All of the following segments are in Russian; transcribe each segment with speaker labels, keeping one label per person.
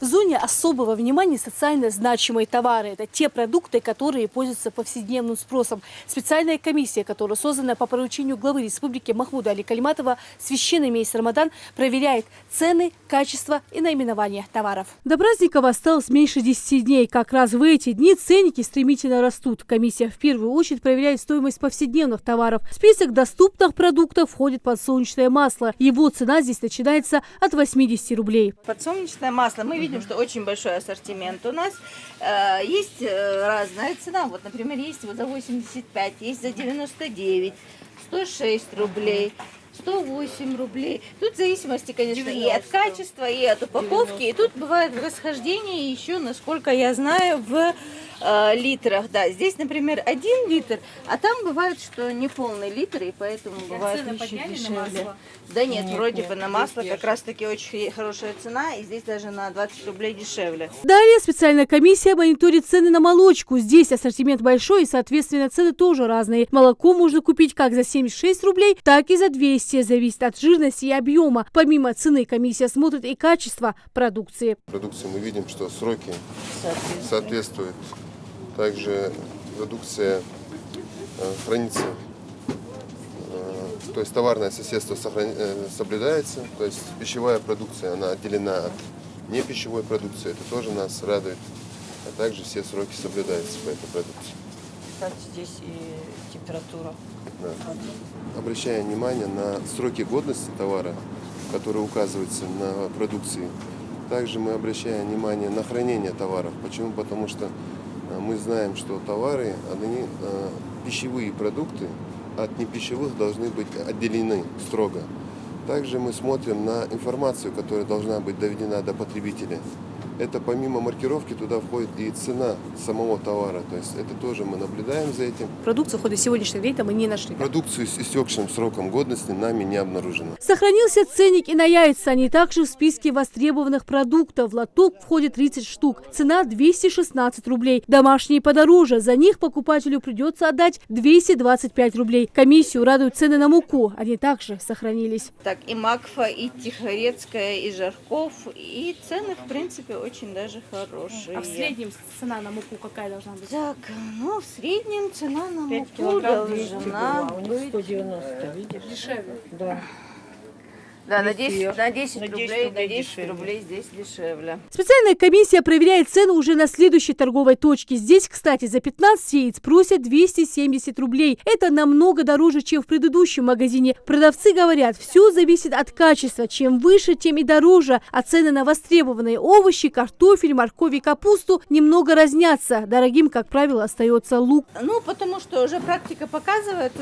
Speaker 1: В зоне особого внимания социально значимые товары. Это те продукты, которые пользуются повседневным спросом. Специальная комиссия, которая создана по поручению главы республики Махмуда Али Калиматова, священный месяц Рамадан, проверяет цены, качество и наименование товаров. До праздников осталось меньше 10 дней. Как раз в эти дни ценники стремительно растут. Комиссия в первую очередь проверяет стоимость повседневных товаров. В список доступных продуктов входит подсолнечное масло. Его цена здесь начинается от 80 рублей.
Speaker 2: Подсолнечное масло. Мы видим, что очень большой ассортимент у нас. Есть разная цена. Вот, например, есть вот за 85, есть за 99, 106 рублей. 108 рублей. Тут в зависимости, конечно, и от качества, и от упаковки. И тут бывает расхождение еще, насколько я знаю, в литрах. Да, здесь, например, 1 литр, а там бывает, что не полный литр, и поэтому бывает еще дешевле. Да нет, вроде бы на масло как раз-таки очень хорошая цена, и здесь даже на 20 рублей дешевле.
Speaker 1: Далее специальная комиссия мониторит цены на молочку. Здесь ассортимент большой, и, соответственно, цены тоже разные. Молоко можно купить как за 76 рублей, так и за 200. Зависит от жирности и объема. Помимо цены, комиссия смотрит и качество продукции.
Speaker 3: Продукции мы видим, что сроки соответствуют. Также продукция хранится, то есть товарное соседство соблюдается, то есть пищевая продукция, она отделена от непищевой продукции, это тоже нас радует, а также все сроки соблюдаются по этой продукции.
Speaker 2: Кстати, здесь и температура.
Speaker 3: Да. Обращая внимание на сроки годности товара, которые указываются на продукции, также мы обращаем внимание на хранение товаров. Почему? Потому что мы знаем, что товары, они, пищевые продукты от непищевых должны быть отделены строго. Также мы смотрим на информацию, которая должна быть доведена до потребителя. Это помимо маркировки туда входит и цена самого товара. То есть это тоже мы наблюдаем за этим.
Speaker 1: Продукцию в ходе сегодняшнего рейда мы не нашли.
Speaker 3: Продукцию с истекшим сроком годности нами не обнаружено.
Speaker 1: Сохранился ценник и на яйца. Они также в списке востребованных продуктов. В лоток входит 30 штук. Цена 216 рублей. Домашние подороже. За них покупателю придется отдать 225 рублей. Комиссию радуют цены на муку. Они также сохранились.
Speaker 2: Так, и Макфа, и Тихорецкая, и Жарков. И цены, в принципе, очень даже хорошие.
Speaker 1: А в среднем цена на муку какая должна быть?
Speaker 2: Так, ну, в среднем цена на муку должна быть
Speaker 4: 190, видишь?
Speaker 1: Дешевле.
Speaker 4: Да.
Speaker 2: Да, на 10 рублей здесь дешевле.
Speaker 1: Специальная комиссия проверяет цену уже на следующей торговой точке. Здесь, кстати, за 15 яиц просят 270 рублей. Это намного дороже, чем в предыдущем магазине. Продавцы говорят, все зависит от качества. Чем выше, тем и дороже. А цены на востребованные овощи, картофель, морковь и капусту немного разнятся. Дорогим, как правило, остается лук.
Speaker 2: Ну, потому что уже практика показывает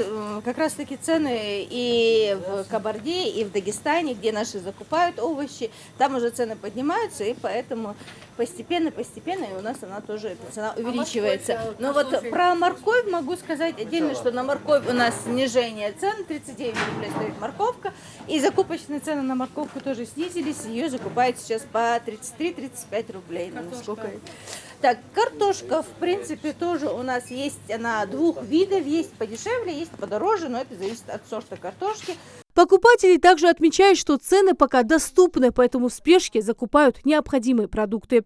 Speaker 2: как раз-таки цены и в Кабарде, и в Дагестане, где наши закупают овощи, там уже цены поднимаются, и поэтому постепенно и у нас она тоже, эта цена увеличивается. Но вот про морковь могу сказать отдельно, что на морковь у нас снижение цен, 39 рублей стоит морковка, и закупочные цены на морковку тоже снизились, ее закупают сейчас по 33-35 рублей. Так, картошка, в принципе, тоже у нас есть, она двух видов, есть подешевле, есть подороже, но это зависит от сорта картошки.
Speaker 1: Покупатели также отмечают, что цены пока доступны, поэтому в спешке закупают необходимые продукты.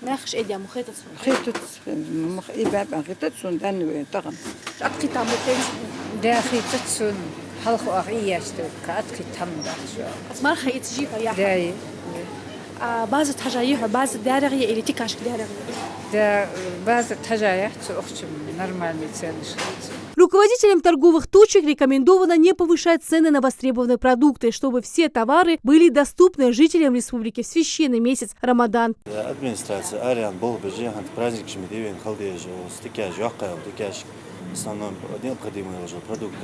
Speaker 5: ناخش إيدي مخيطة خيطة مخ إيه بقى خيطة سون دان طعم أتقي طعم ده خيطة سون حلقة أغية استوك أتقي طعم ده
Speaker 1: أسمع خيط جيبها يا
Speaker 5: ده
Speaker 1: بعض الحاجات بعض الدارغية اللي تكاش دارغية
Speaker 5: ده بعض الحاجات أختم نورمال ميتسانش
Speaker 1: Руководителям торговых точек рекомендовано не повышать цены на востребованные продукты, чтобы все товары были доступны жителям республики в священный месяц Рамадан.
Speaker 6: Администрация Ариан был бы же праздник шмидивен халдеж стикаж яққа стикаж основном необходимый уже продукт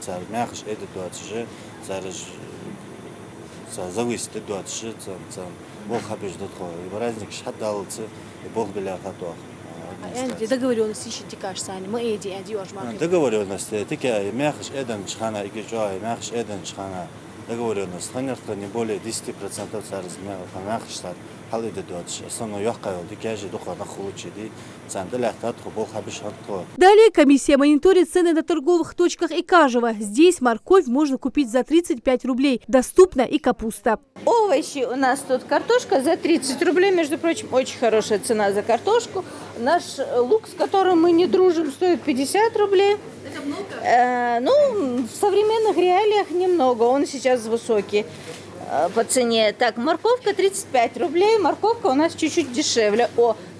Speaker 6: царь мягкий это же зарж зависит от цен бол хабеж датхо и праздник шаддалцы и бол для хатуах.
Speaker 1: Договоренность еще тикаш сани, мы эди ажмак.
Speaker 6: Договоренность тикай мягкий эден чхана и гежай мягкий эден чхана договоренность. Ханерка не более 10% царизма, ханахштар, халиды дочь. Основной яхкайл, дикяжи, духа нахулучиди, центр ляхтат, хубол хабишанто.
Speaker 1: Далее комиссия мониторит цены на торговых точках Икажева. Здесь морковь можно купить за 35 рублей. Доступна и капуста.
Speaker 2: Овощи у нас тут картошка за 30 рублей, между прочим, очень хорошая цена за картошку. Наш лук, с которым мы не дружим, стоит 50 рублей. Это много? Ну, в современных реалиях немного, он сейчас высокий по цене. Так, морковка 35 рублей, морковка у нас чуть-чуть дешевле.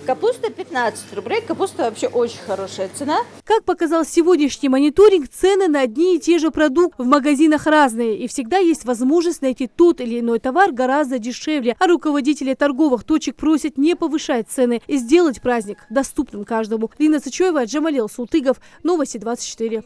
Speaker 2: Капуста 15 рублей, капуста вообще очень хорошая цена.
Speaker 1: Как показал сегодняшний мониторинг, цены на одни и те же продукты в магазинах разные. И всегда есть возможность найти тот или иной товар гораздо дешевле. А руководители торговых точек просят не повышать цены и сделать праздник доступным каждому. Лина Сычева, Джамалил Султыгов, Новости 24.